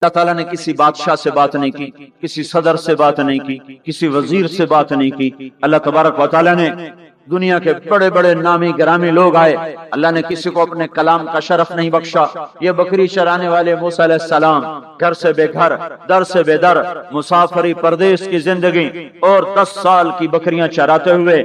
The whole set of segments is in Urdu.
اللہ تعالیٰ نے کسی بادشاہ سے بات نہیں کی، کسی صدر سے بات نہیں کی، کسی وزیر سے بات نہیں کی۔ اللہ تبارک و تعالیٰ نے دنیا کے بڑے بڑے نامی گرامی لوگ آئے، اللہ نے کسی کو اپنے کلام کا شرف نہیں بخشا۔ یہ بکری چرانے والے موسیٰ علیہ السلام گھر سے بے گھر، در سے بے در، مسافری پردیس کی زندگی اور 10 سال کی بکریاں چراتے ہوئے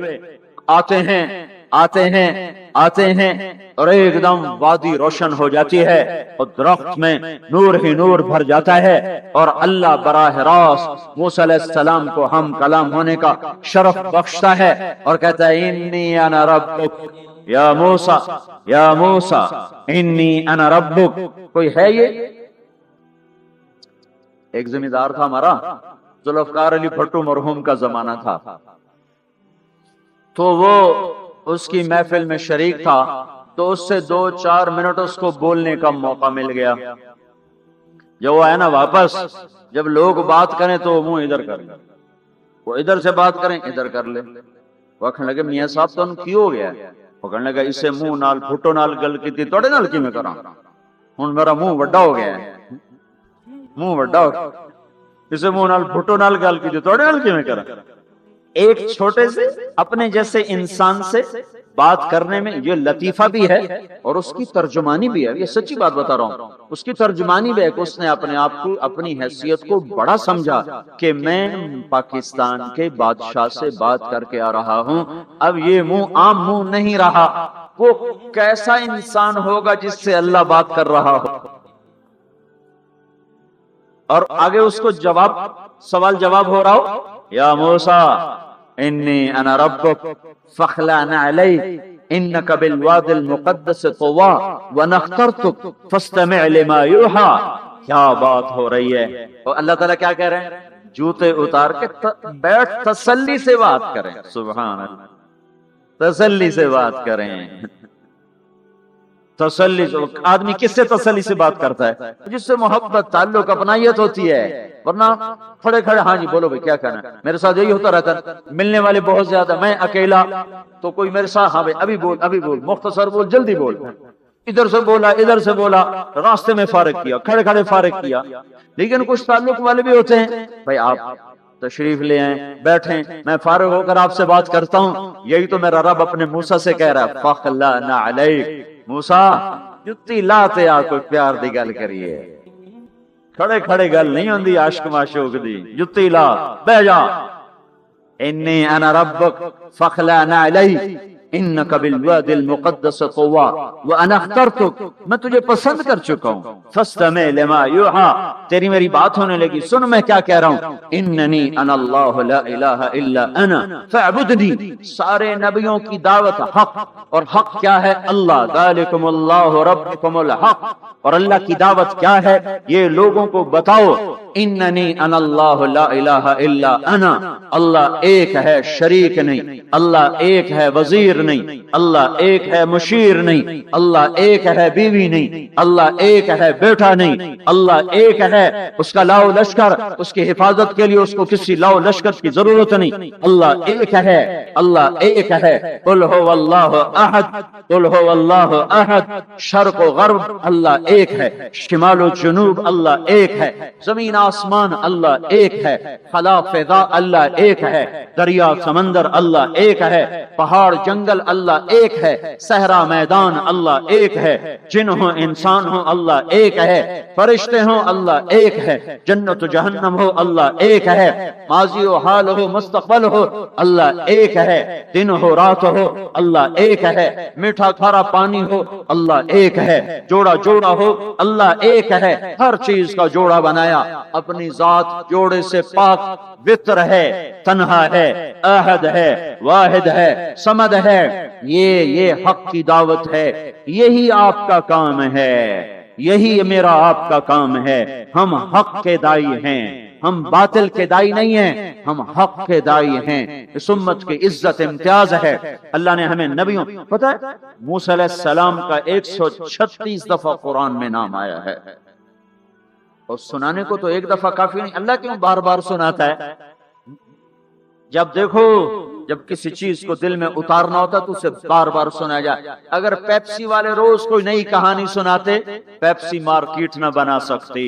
آتے ہیں اور ایک دم وادی روشن ہو جاتی ہے اور درخت میں نور ہی نور بھر جاتا ہے، اور اللہ براہ راست موسیٰ علیہ السلام کو ہم کلام ہونے کا شرف بخشتا ہے اور کہتا ہے انی انا ربک یا موسیٰ انی انا ربک۔ کوئی ہے یہ؟ ایک زمیندار تھا ہمارا، ذوالفقار علی بھٹو مرحوم کا زمانہ تھا، تو وہ اس کی محفل میں شریک تھا، تو اس سے 2-4 منٹ اس کو بولنے کا موقع مل گیا۔ جب وہ آیا نا واپس، جب لوگ بات کریں تو وہ منہ ادھر کر لے، وہ ادھر سے بات کریں ادھر کر لے۔ وہ کہنے لگے میاں صاحب تو ان کی ہو گیا ہے؟ وہ کہنے لگا اسے منہ نال بھٹو نال گل کی تھی توڑے نال کی میں کراں، ہن میرا منہ وڈا ہو گیا ہے، منہ وڈا ہو گیا، اسے منہ نال بھٹو نال گل کی تھی توڑے نال کی میں کراں۔ ایک چھوٹے سے اپنے جیسے انسان سے بات کرنے میں یہ لطیفہ بھی ہے اور اس کی ترجمانی بھی ہے، یہ سچی بات بتا رہا ہوں، اس کی ترجمانی بھی ہے کہ اس نے اپنے آپ کو، اپنی حیثیت کو بڑا سمجھا کہ میں پاکستان کے بادشاہ سے بات کر کے آ رہا ہوں، اب یہ منہ عام منہ نہیں رہا، وہ کیسا انسان ہوگا جس سے اللہ بات کر رہا ہو۔ اور آگے اس کو سوال جواب ہو رہا ہو، یا موسیٰ انی انا ربک فاخلع نعلیک انک بالوادی المقدس طوی وانا اخترتک فاستمع لما یوحی۔ کیا بات ہو رہی ہے، اور اللہ تعالیٰ کیا کہہ رہے ہیں؟ جوتے اتار کے بیٹھ، تسلی سے بات کریں، سبحان اللہ، تسلی سے بات کریں۔ تسلی سے آدمی کس سے تسلی سے بات کرتا ہے؟ جس سے محبت، تعلق، اپنائیت ہوتی ہے، ورنہ کھڑے کھڑے ہاں جی بولو بھائی کیا کہنا ہے۔ میرے ساتھ یہی ہوتا رہتا ہے، ملنے والے بہت زیادہ، میں اکیلا، تو کوئی میرے ساتھ ہاں بھائی ابھی بول مختصر بول، جلدی بول، ادھر سے بولا راستے میں فارغ کیا، کھڑے کھڑے فارغ کیا۔ لیکن کچھ تعلق والے بھی ہوتے ہیں، بھائی آپ تشریف لے آئیں، بیٹھیں، میں فارغ ہو کر آپ سے بات کرتا ہوں۔ یہی تو میرا رب اپنے موسیٰ سے کہہ رہا ہے، فاخلع نعلیک، موسیٰ جتی لاتے آ کوئی پیار دی گل کریے، کھڑے کھڑے گل نہیں ہوندی عاشق معشوق دی، جتی لا بہ جا۔ انی انا ربک فاخلع نعلیک انک بالوادی المقدس طوی وانا اخترتک، میں تجھے پسند کر چکا ہوں، فاستمع لما یوحی، تیری میری بات ہونے لگی، سن میں کیا کہہ رہا ہوں۔ اننی انا اللہ لا الہ الا انا فاعبدنی، سارے نبیوں کی دعوت حق، اور حق کیا ہے؟ اللہ، ذالکم اللہ ربکم الحق، اور اللہ کی دعوت کیا ہے؟ یہ لوگوں کو بتاؤ، اننی انا اللہ لا الہ الا انا، اللہ ایک ہے، شریک نہیں، اللہ ایک ہے، وزیر نہیں، اللہ ایک ہے، مشیر نہیں، اللہ ایک ہے، بیوی نہیں، اللہ ایک ہے، بیٹا نہیں، اللہ ایک ہے، اس کا لاؤ لشکر، اس کی حفاظت کے لیے اس کو کسی لاؤ لشکر کی ضرورت نہیں، اللہ ایک ہے، اللہ ایک ہے، قل هو اللہ احد، قل هو اللہ احد، شرق و غرب اللہ ایک ہے، شمال و جنوب اللہ ایک ہے، زمین آسمان اللہ ایک ہے، خلا فضا اللہ ایک ہے، دریا سمندر اللہ ایک ہے، پہاڑ جنگل اللہ ایک ہے، صحرا میدان اللہ ایک ہے، جن ہو انسان ہو اللہ ایک ہے، فرشتے ہو اللہ ایک ہے، جنت و جہنم ہو اللہ ایک ہے، ماضی و حال ہو مستقبل ہو اللہ ایک ہے، دن ہو رات ہو اللہ ایک ہے، میٹھا کھارا پانی ہو اللہ ایک ہے، جوڑا جوڑا ہو اللہ ایک ہے، ہر چیز کا جوڑا بنایا، اپنی ذات جوڑے سے پاک، وطر ہے، تنہا ہے، احد ہے، واحد ہے، صمد ہے۔ یہ حق کی دعوت ہے، یہی آپ کا کام ہے، یہی میرا آپ کا کام ہے۔ ہم حق کے دائی ہیں، ہم باطل کے دائی نہیں ہیں، ہم حق کے دائی ہیں۔ اس امت کی عزت امتیاز ہے، اللہ نے ہمیں نبیوں، پتہ ہے موسیٰ علیہ السلام کا 136 دفعہ قرآن میں نام آیا ہے، اور سنانے کو تو ایک دفعہ کافی نہیں، اللہ کیوں بار بار سناتا ہے؟ جب دیکھو، جب کسی چیز کو دل میں اتارنا ہوتا تو اسے بار بار سنا جائے۔ اگر پیپسی والے روز کوئی نئی کہانی سناتے، پیپسی مارکیٹ نہ بنا سکتی،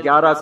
11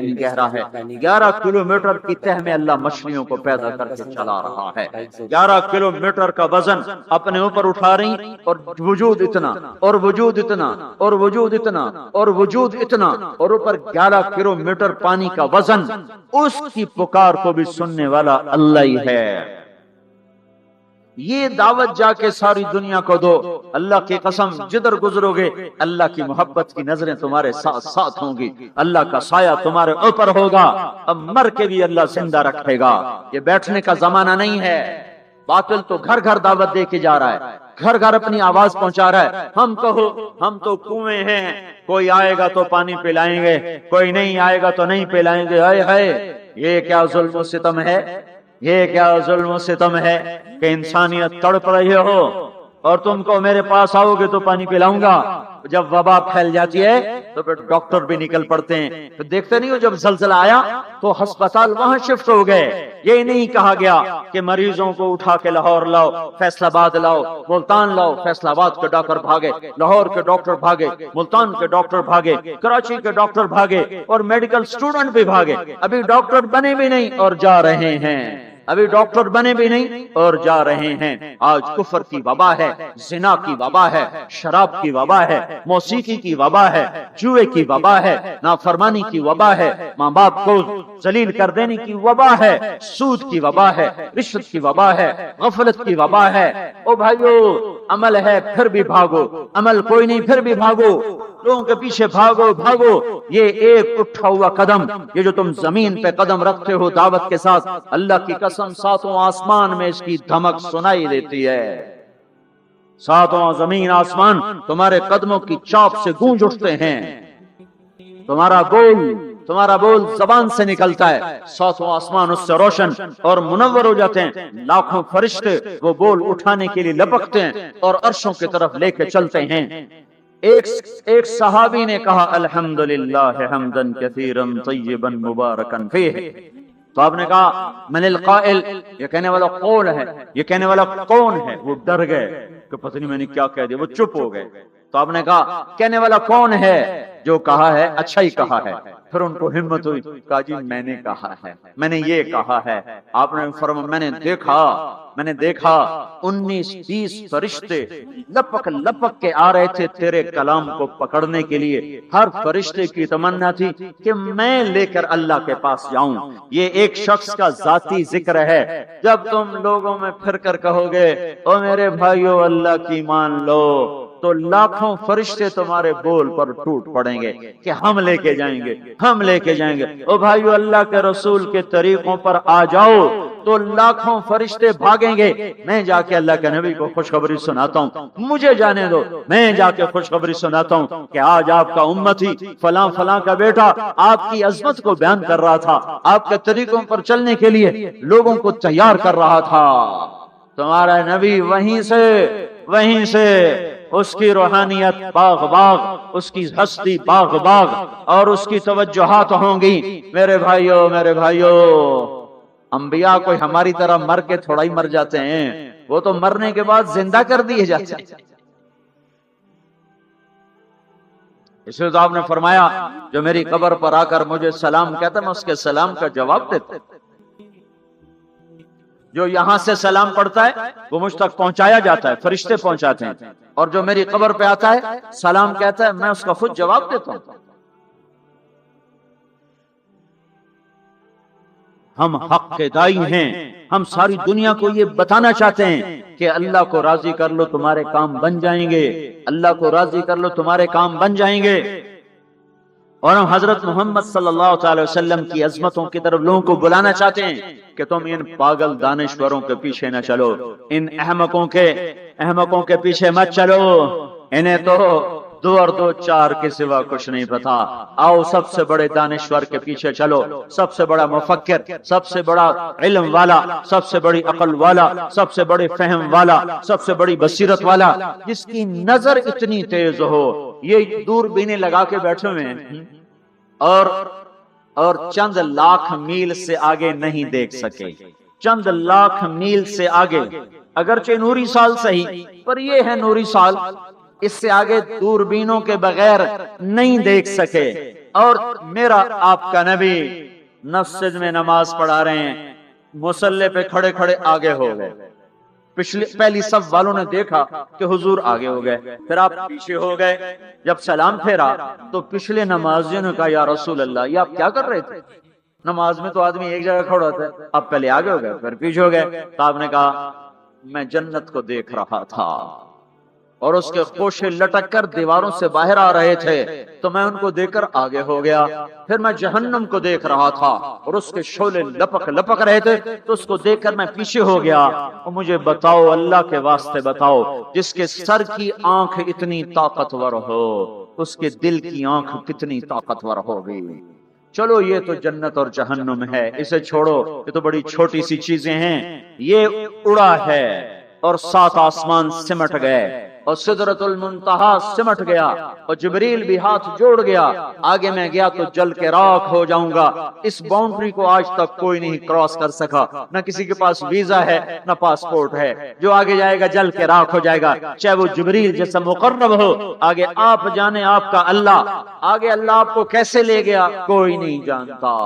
لیکن گہرا ہے. 11 کلومیٹر کی تہ میں اللہ مچھلیوں کو پیدا کر کے چلا رہا ہے. 11 کلومیٹر کا وزن اپنے اوپر اٹھا رہی اور وجود اتنا اور وجود اتنا اور وجود اتنا اور وجود اتنا اور اوپر 11 کلومیٹر پانی کا وزن. اس کی پکار کو بھی سننے والا اللہ ہی ہے. یہ دعوت جا کے ساری دنیا کو دو. اللہ کی قسم جدھر گزرو گے اللہ کی محبت کی نظریں تمہارے ساتھ ساتھ ہوں گی. اللہ کا سایہ تمہارے اوپر ہوگا. اب مر کے بھی اللہ زندہ رکھے گا. یہ بیٹھنے کا زمانہ نہیں ہے. باطل تو گھر گھر دعوت دے کے جا رہا ہے, گھر گھر اپنی آواز پہنچا رہا ہے. ہم کہو ہم تو کنویں ہیں, کوئی آئے گا تو پانی پلائیں گے, کوئی نہیں آئے گا تو نہیں پلائیں گے. ہائے ہائے, یہ کیا ظلم و ستم ہے, یہ کیا ظلم و ستم ہے کہ انسانیت تڑپ رہی ہو اور تم کو میرے پاس آؤ گے تو پانی پلاؤں گا. جب وبا پھیل جاتی ہے تو پھر ڈاکٹر بھی نکل پڑتے ہیں. تو دیکھتے نہیں ہو جب زلزلہ آیا تو ہسپتال وہاں شفٹ ہو گئے. یہ نہیں کہا گیا کہ مریضوں کو اٹھا کے لاہور لاؤ, فیصل آباد لاؤ, ملتان لاؤ. فیصل آباد کے ڈاکٹر بھاگے, لاہور کے ڈاکٹر بھاگے, ملتان کے ڈاکٹر بھاگے, کراچی کے ڈاکٹر بھاگے اور میڈیکل اسٹوڈنٹ بھی بھاگے. ابھی ڈاکٹر بنے بھی نہیں اور جا رہے ہیں. ابھی ڈاکٹر بنے بھی نہیں اور جا رہے ہیں. آج کفر کی وبا ہے, زنا کی وبا ہے, شراب کی وبا ہے, موسیقی کی وبا ہے, جوئے کی وبا ہے, نافرمانی کی وبا ہے, ماں باپ کو ذلیل کر دینے کی وبا ہے, سود کی وبا ہے, رشوت کی وبا ہے, غفلت کی وبا ہے. او بھائیو, عمل ہے پھر بھی بھاگو, عمل کوئی نہیں پھر بھی بھاگو, لوگوں کے پیچھے بھاگو بھاگو. یہ ایک اٹھا ہوا قدم, یہ جو تم زمین پہ قدم رکھتے ہو دعوت کے ساتھ, اللہ کی قسم ساتوں آسمان میں اس کی دھمک سنائی دیتی ہے. ساتوں زمین آسمان تمہارے قدموں کی چاپ سے گونج اٹھتے ہیں. تمہارا بول زبان سے نکلتا ہے, ساتوں آسمان اس سے روشن اور منور ہو جاتے ہیں. لاکھوں فرشتے وہ بول اٹھانے کے لیے لپکتے ہیں اور عرشوں کی طرف لے کے چلتے ہیں. ایک صحابی نے کہا الحمدللہ حمدن کثیرا طیبا مبارکا فیہ. تو آپ نے کہا من القائل, یہ کہنے والا کون ہے, یہ کہنے والا کون ہے. وہ ڈر گئے کہ پتہ نہیں میں نے کیا کہہ دیا, وہ چپ ہو گئے. تو آپ نے کہا کہنے والا کون ہے, جو کہا ہے اچھا ہی کہا ہے. پھر ان کو ہمت ہوئی, کہا جی میں نے کہا ہے, میں نے یہ کہا ہے. آپ نے فرمایا میں نے دیکھا 19-20 فرشتے لپک لپک کے آ رہے تھے تیرے کلام کو پکڑنے کے لیے. ہر فرشتے کی تمنا تھی کہ میں لے کر اللہ کے پاس جاؤں. یہ ایک شخص کا ذاتی ذکر ہے. جب تم لوگوں میں پھر کر کہو گے او میرے بھائیو اللہ کی مان لو, تو لاکھوں فرشتے تمہارے بول پر ٹوٹ پڑیں گے کہ ہم لے کے جائیں گے, ہم لے کے جائیں گے. او بھائیو اللہ کے رسول کے طریقوں پر آ جاؤ تو لاکھوں فرشتے بھاگیں گے. میں جا کے اللہ کے نبی کو خوشخبری سناتا ہوں, مجھے جانے دو, میں جا کے خوشخبری سناتا ہوں کہ آج آپ کا امتی فلاں فلاں کا بیٹا آپ کی عظمت کو بیان کر رہا تھا, آپ کے طریقوں پر چلنے کے لیے لوگوں کو تیار کر رہا تھا. تمہارا نبی وہیں سے اس کی روحانیت باغ باغ, اس کی ہستی باغ باغ اور اس کی توجہات ہوں گی. میرے بھائیو, انبیاء کوئی ہماری طرح مر کے تھوڑا ہی مر جاتے ہیں, وہ تو مرنے کے بعد زندہ کر دیے جاتے ہیں. اس لیے تو آپ نے فرمایا جو میری قبر پر آ کر مجھے سلام کہتا میں اس کے سلام کا جواب دیتا. جو یہاں سے سلام پڑھتا ہے وہ مجھ تک پہنچایا جاتا ہے, فرشتے پہنچاتے ہیں. اور جو میری قبر پہ آتا ہے سلام کہتا ہے میں اس کا خود جواب دیتا ہوں. ہم حق کے دائی ہیں, ہم ساری دنیا کو یہ بتانا چاہتے ہیں کہ اللہ کو راضی کر لو تمہارے کام بن جائیں گے, اللہ کو راضی کر لو تمہارے کام بن جائیں گے. اور ہم حضرت محمد صلی اللہ تعالی وسلم کی عظمتوں کی طرف لوگوں کو بلانا چاہتے ہیں کہ تم ان پاگل دانشوروں کے پیچھے نہ چلو, ان احمقوں کے پیچھے مت چلو, انہیں تو 2 اور 2 4 کے سوا کچھ نہیں پتا. آؤ سب سے بڑے دانشور کے پیچھے چلو, سب سے بڑا مفکر, سب سے بڑا علم والا, سب سے بڑی عقل والا, سب سے بڑے فہم والا, سب سے بڑی بصیرت والا, جس کی نظر اتنی تیز ہو. یہ دوربینیں لگا کے بیٹھے ہوئے ہیں اور چند لاکھ میل سے آگے نہیں دیکھ سکے, چند لاکھ میل سے آگے, اگرچہ نوری سال صحیح پر یہ ہے نوری سال, اس سے آگے دوربینوں کے بغیر نہیں دیکھ سکے. اور میرا آپ کا نبی مسجد میں نماز پڑھا رہے ہیں، مصلی پہ کھڑے کھڑے آگے ہو گئے، پہلی صف والوں نے دیکھا کہ حضور آگے ہو گئے، پھر آپ پیچھے ہو گئے، جب سلام پھیرا تو پچھلے نمازیوں نے کہا یا رسول اللہ یہ آپ کیا کر رہے تھے؟ نماز میں تو آدمی ایک جگہ کھڑا ہوتا ہے، آپ پہلے آگے ہو گئے پھر پیچھے ہو گئے۔ تو آپ نے کہا میں جنت کو دیکھ رہا تھا اور اس کے خوشے لٹک کر دیواروں سے باہر آ رہے تھے تو میں ان کو دیکھ کر آگے ہو گیا، پھر میں جہنم کو دیکھ رہا تھا اور اس کے شعلے لپک لپک رہے تھے تو اس کو دیکھ کر میں پیچھے ہو گیا۔ اور مجھے بتاؤ، اللہ کے واسطے بتاؤ، جس کے سر کی آنکھ اتنی طاقتور ہو اس کے دل کی آنکھ کتنی طاقتور ہوگی؟ چلو یہ تو جنت اور جہنم ہے، اسے چھوڑو، یہ تو بڑی چھوٹی سی چیزیں ہیں۔ یہ اڑا ہے اور 7 آسمان سمٹ گئے اور سدرۃ المنتہا سمٹ گیا اور جبریل بھی ہاتھ جوڑ گیا، آگے میں گیا تو جل کے راکھ ہو جاؤں گا۔ اس باؤنڈری کو آج تک کوئی نہیں کراس کر سکا، نہ کسی کے پاس ویزا ہے نہ پاسپورٹ ہے، جو آگے جائے گا جل کے راکھ ہو جائے گا، چاہے وہ جبریل جیسا مقرب ہو۔ آگے آپ جانے آپ کا اللہ، آگے اللہ آپ کو کیسے لے گیا کوئی نہیں جانتا،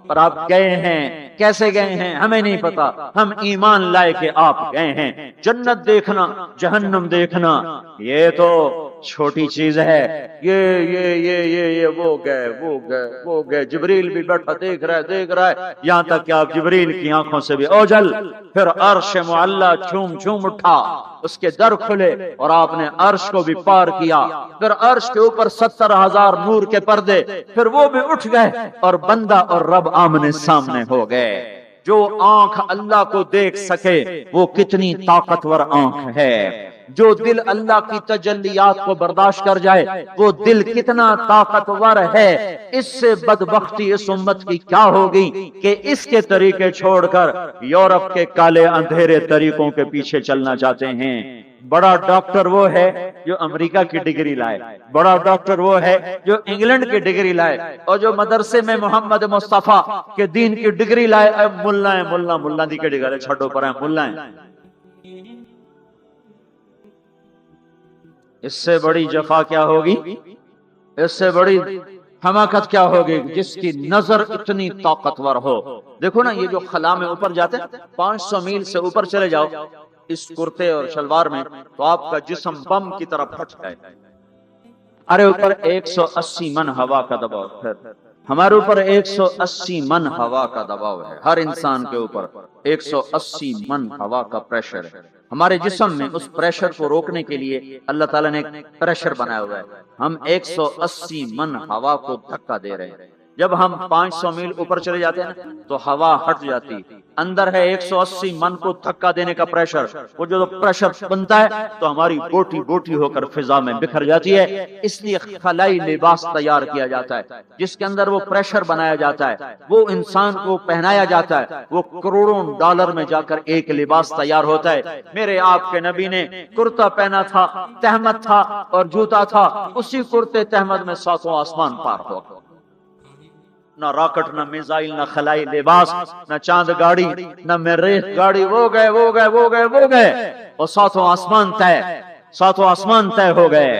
پر آپ گئے ہیں، کیسے گئے ہیں ہمیں نہیں پتا، ہم ایمان لائے کہ آپ گئے ہیں۔ جنت دیکھنا، جہنم دیکھنا یہ تو چھوٹی چیز ہے، یہ وہ گئے، جبریل بھی بیٹھا دیکھ رہا ہے، یہاں تک کہ آپ جبریل کی آنکھوں سے بھی اوجل، پھر عرش معلا چھوم چھوم اٹھا، اس کے در کھلے اور آپ نے عرش کو بھی پار کیا، پھر عرش کے اوپر 70,000 نور کے پردے، پھر وہ بھی اٹھ گئے اور بندہ اور رب آمنے سامنے ہو گئے۔ جو آنکھ اللہ کو دیکھ سکے وہ کتنی طاقتور آنکھ ہے، جو دل اللہ کی تجلیات کو برداشت کر جائے وہ دل کتنا طاقتور ہے۔ اس سے بدبختی اس امت کی کیا ہوگی کہ اس کے طریقے چھوڑ کر یورپ کے کالے اندھیرے طریقوں کے پیچھے چلنا چاہتے ہیں۔ بڑا ڈاکٹر وہ ہے جو امریکہ کی ڈگری لائے، بڑا ڈاکٹر وہ ہے جو انگلینڈ کی ڈگری لائے، اور جو مدرسے میں محمد مصطفیٰ کے دین کی ڈگری لائے ملا دی کے ڈگری چھٹو پر ہیں ملا ہیں۔ اس سے بڑی جفا کیا ہوگی، اس سے بڑی حماقت کیا ہوگی جس کی نظر اتنی طاقتور ہو۔ دیکھو نا یہ جو خلا میں اوپر جاتے ہیں، 500 میل سے اوپر چلے جاؤ اس کرتے اور شلوار میں تو آپ کا جسم بم کی طرف پھٹ جائے۔ ارے اوپر 180 من ہوا کا دباؤ، ہمارے اوپر 180 من ہوا کا دباؤ ہے، ہر انسان کے اوپر 180 من ہوا کا پریشر ہے۔ ہمارے جسم میں اس پریشر کو روکنے کے لیے اللہ تعالیٰ نے ایک پریشر بنایا ہوا ہے، ہم 180 من ہوا کو دھکا دے رہے ہیں۔ جب ہم 500 میل اوپر چلے جاتے ہیں تو ہوا ہٹ جاتی، اندر ہے 180 من کو دھکا دینے کا پریشر، وہ جو پریشر بنتا ہے تو ہماری بوٹی بوٹی ہو کر فضا میں بکھر جاتی ہے۔ اس لیے خلائی لباس تیار کیا جاتا ہے جس کے اندر وہ پریشر بنایا جاتا ہے، وہ انسان کو پہنایا جاتا ہے، وہ کروڑوں ڈالر میں جا کر ایک لباس تیار ہوتا ہے۔ میرے آپ کے نبی نے کرتا پہنا تھا، تہمت تھا اور جوتا تھا، اسی کرتے تہمت میں 7 آسمان پار ہو، نہ راکٹ نہ میزائل نہ خلائی لباس نہ چاند گاڑی نہ مریخ گاڑی، وہ گئے اور 7 آسمان طے ہو گئے۔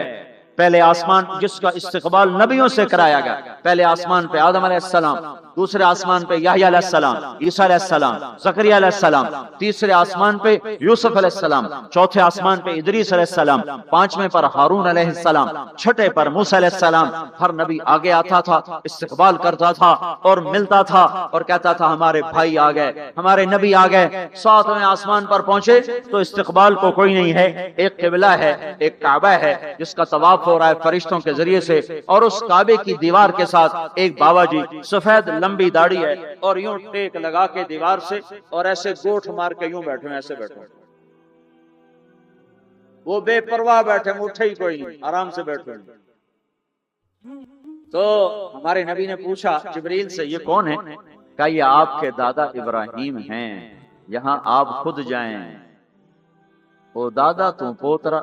پہلے آسمان جس کا استقبال نبیوں سے کرایا گیا، پہلے آسمان پہ آدم علیہ السلام، دوسرے آسمان پہ یحییٰ علیہ السلام، عیسیٰ علیہ السلام، زکریا علیہ السلام، تیسرے آسمان پہ یوسف علیہ السلام، چوتھے آسمان پہ ادریس علیہ السلام، 5ویں پر ہارون علیہ السلام، 6ٹھے پر موسیٰ علیہ السلام۔ ہر نبی آگے آتا تھا، استقبال کرتا تھا اور ملتا تھا اور کہتا تھا ہمارے بھائی آ گئے، ہمارے نبی آ گئے۔ 7ویں آسمان پر پہنچے تو استقبال کو کوئی نہیں ہے، ایک قبلہ ہے، ایک کعبہ ہے جس کا طواف ہو رہا ہے فرشتوں کے ذریعے سے، اور اس کعبے کی دیوار کے ساتھ ایک بابا جی، سفید لمبی داڑھی ہے اور یوں ٹیک لگا کے دیوار سے اور ایسے گوٹھ مار کے یوں بیٹھے ہیں، ایسے بیٹھے ہیں، وہ بے پرواہ بیٹھے، اٹھے ہی کوئی نہیں، آرام سے بیٹھے ہیں۔ تو ہمارے نبی نے پوچھا جبریل سے یہ کون ہے؟ کہا یہ آپ کے دادا ابراہیم ہیں، یہاں آپ خود جائیں۔ او دادا تو پوترا،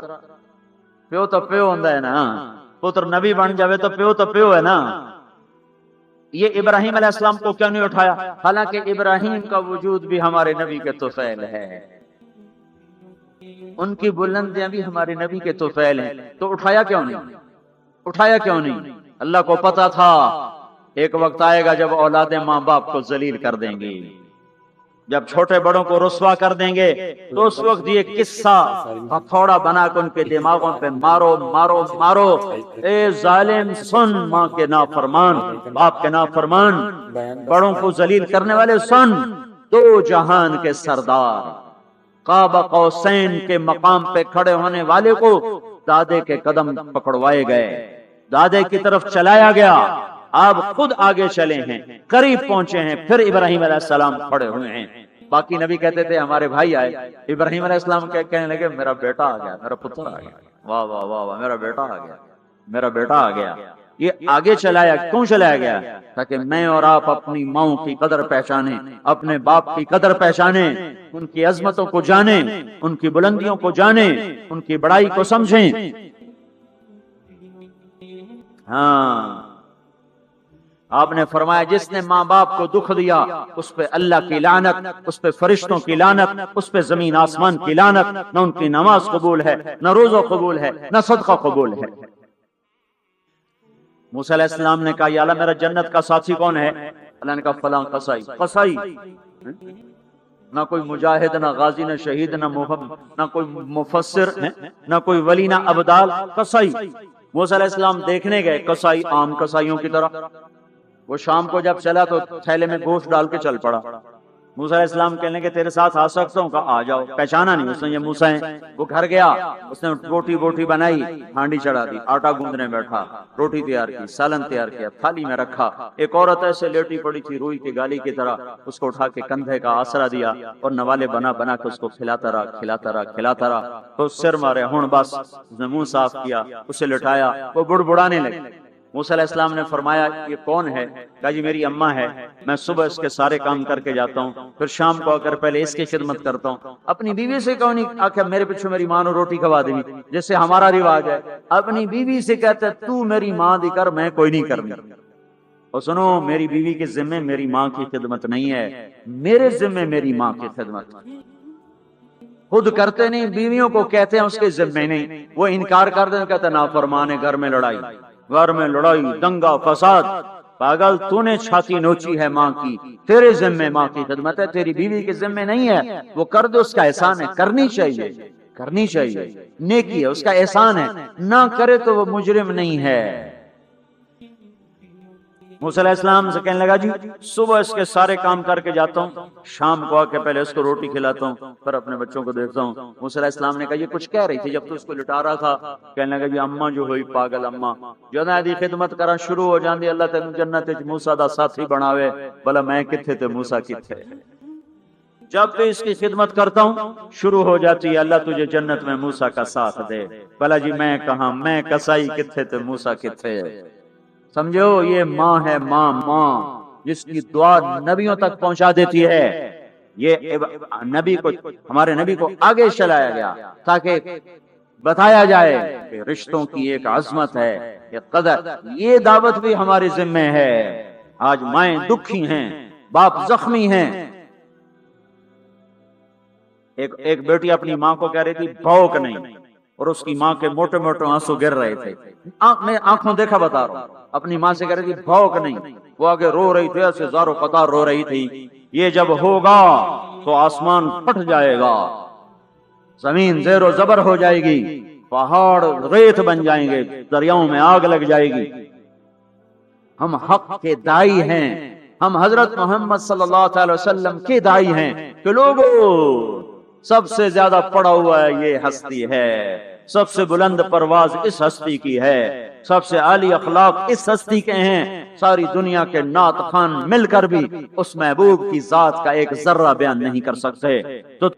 پیو تو پیو ہوندا ہے نا، پتر نبی بن جاوے تو پیو ہے نا۔ یہ ابراہیم علیہ السلام کو کیوں نہیں اٹھایا؟ حالانکہ ابراہیم کا وجود بھی ہمارے نبی کے طفیل ہے، ان کی بلندیاں بھی ہمارے نبی کے طفیل ہیں، تو اٹھایا کیوں نہیں؟ اللہ کو پتا تھا ایک وقت آئے گا جب اولادیں ماں باپ کو ذلیل کر دیں گی، جب چھوٹے بڑوں کو رسوا کر دیں گے، تو اس وقت یہ قصہ ہتھوڑا بنا کے ان کے دماغوں پہ مارو مارو مارو، اے ظالم سن، ماں کے نافرمان، باپ کے نافرمان، بڑوں کو ذلیل کرنے والے سن، دو جہان کے سردار، قاب قوسین کے مقام پہ کھڑے ہونے والے کو دادے کے قدم پکڑوائے گئے، دادے کی طرف چلایا گیا، آپ خود آگے چلے ہیں، قریب پہنچے ہیں، پھر ابراہیم علیہ السلام کھڑے ہوئے ہیں۔ باقی نبی کہتے تھے ہمارے بھائی آئے، ابراہیم علیہ السلام کہنے لگے میرا بیٹا آ گیا، میرا پتر آ گیا، واہ واہ واہ واہ، میرا بیٹا آ گیا، میرا بیٹا آ گیا۔ یہ آگے چلایا کیوں چلایا گیا؟ تاکہ میں اور آپ اپنی ماؤں کی قدر پہچانیں، اپنے باپ کی قدر پہچانیں، ان کی عظمتوں کو جانیں، ان کی بلندیوں کو جانیں، ان کی بڑائی کو سمجھیں۔ ہاں، آپ نے فرمایا جس نے ماں باپ کو دکھ دیا اس پہ اللہ کی لعنت، اس پہ فرشتوں کی لعنت، اس پہ زمین آسمان کی لعنت، نہ ان کی نماز قبول ہے، نہ روزہ قبول ہے، نہ صدقہ قبول ہے۔ موسیٰ علیہ السلام نے کہا یا اللہ میرا جنت کا ساتھی کون ہے؟ اللہ نے کہا فلاں قصائی۔ قصائی نہ کوئی مجاہد، نہ غازی، نہ شہید، نہ نہ کوئی مفسر، نہ کوئی ولی، نہ ابدال، قصائی۔ موسیٰ علیہ السلام دیکھنے گئے، قصائی عام قصائیوں کی طرح، وہ شام کو جب چلا تو تھیلے میں گوشت ڈال کے چل پڑا۔ موسیٰ علیہ السلام کہنے لگے تیرے ساتھ آ سکتا ہوں؟ کہا آ جاؤ۔ پہچانا نہیں اس نے یہ موسیٰ ہیں۔ وہ گھر گیا، اس نے روٹی بنائی، ہانڈی چڑھا دی، آٹا گوندنے بیٹھا، روٹی تیار کی، سالن تیار کیا، تھالی میں رکھا۔ ایک عورت ایسے لیٹی پڑی تھی روئی کی گالی کی طرح، اس کو اٹھا کے کندھے کا آسرا دیا اور نوالے بنا بنا کے اس کو کھلاتا رہا۔ تو سر مارے، ہن بس اس نے منہ صاف کیا، اسے لٹایا، وہ بڑبڑانے لگے۔ موسیٰ علیہ السلام نے فرمایا یہ کون ہے؟ کہا جی میری اماں ہے، میں صبح اس کے سارے کام کر کے جاتا ہوں، پھر شام کو آ کر پہلے اس کی خدمت کرتا ہوں۔ اپنی بیوی سے کہو نہیں آخر میرے پیچھے میری ماں نے روٹی کھوا دی، جیسے ہمارا رواج ہے، اپنی بیوی سے کہتے تو میری ماں دی کر، میں کوئی نہیں کرنی۔ اور سنو، میری بیوی کے ذمے میری ماں کی خدمت نہیں ہے، میرے ذمے میری ماں کی خدمت۔ خود کرتے نہیں، بیویوں کو کہتے ہیں اس کے ذمے نہیں، وہ انکار کر دیں، کہتے نافرمان ہے، گھر میں لڑائی، دنگا فساد۔ پاگل، تو نے چھاتی نوچی ہے ماں کی، تیرے ذمے ماں کی خدمت ہے، تیری بیوی کے ذمے نہیں ہے۔ وہ کر دے، اس کا احسان ہے، کرنی چاہیے، نیکی ہے، اس کا احسان ہے، نہ کرے تو وہ مجرم نہیں ہے۔ موسیٰ علیہ السلام سے کہنے لگا جی صبح اس کے سارے کام کر کے جاتا ہوں، شام کو آ کے پہلے اس کو روٹی کھلاتا ہوں، پھر اپنے بچوں کو دیکھتا ہوں۔ موسیٰ علیہ السلام نے کہا یہ کچھ کہہ رہی تھی جب تو اس کو لٹا رہا تھا؟ کہنے لگا جی اماں جو ہوئی پاگل اماں، جو نہ دی خدمت کرا شروع ہو جاندی، اللہ تینوں جنت وچ موسیٰ دا ساتھی بناوے، بھلا میں کتھے تے موسیٰ کتھے۔ جب بھی اس کی خدمت کرتا ہوں شروع ہو جاتی ہے اللہ تجھے جنت میں موسیٰ کا ساتھ دے، بھلا جی میں کہاں، میں کسائی کتھے تے موسیٰ کتھے۔ سمجھو یہ ماں ہے، ماں جس کی دعا نبیوں تک پہنچا دیتی ہے۔ یہ نبی کو، ہمارے نبی کو آگے چلایا گیا تاکہ بتایا جائے کہ رشتوں کی ایک عظمت ہے، ایک قدر۔ یہ دعوت بھی ہمارے ذمہ ہے۔ آج مائیں دکھی ہیں، باپ زخمی ہیں۔ ایک بیٹی اپنی ماں کو کہہ رہی تھی بھوک نہیں، اور اس کی ماں کے موٹے موٹے آنسو گر رہے تھے۔ میں آنکھوں دیکھا بتا رہا ہوں، اپنی ماں سے کہہ رہی تھی بھوک نہیں، وہ آگے رو رہی تھی، ایسے زارو قطار رو رہی تھی۔ یہ جب ہوگا تو آسمان پھٹ جائے گا، زمین زیر و زبر ہو جائے گی، پہاڑ ریت بن جائیں گے، دریاؤں میں آگ لگ جائے گی۔ ہم حق کے دائی ہیں، ہم حضرت محمد صلی اللہ علیہ وسلم کے دائی ہیں کہ لوگوں سب سے زیادہ پڑا ہوا ہے یہ ہستی ہے، سب سے بلند پرواز اس ہستی کی ہے، سب سے عالی اخلاق اس ہستی کے ہیں۔ ساری دنیا کے نعت خوان مل کر بھی اس محبوب کی ذات کا ایک ذرہ بیان نہیں کر سکتے۔ تو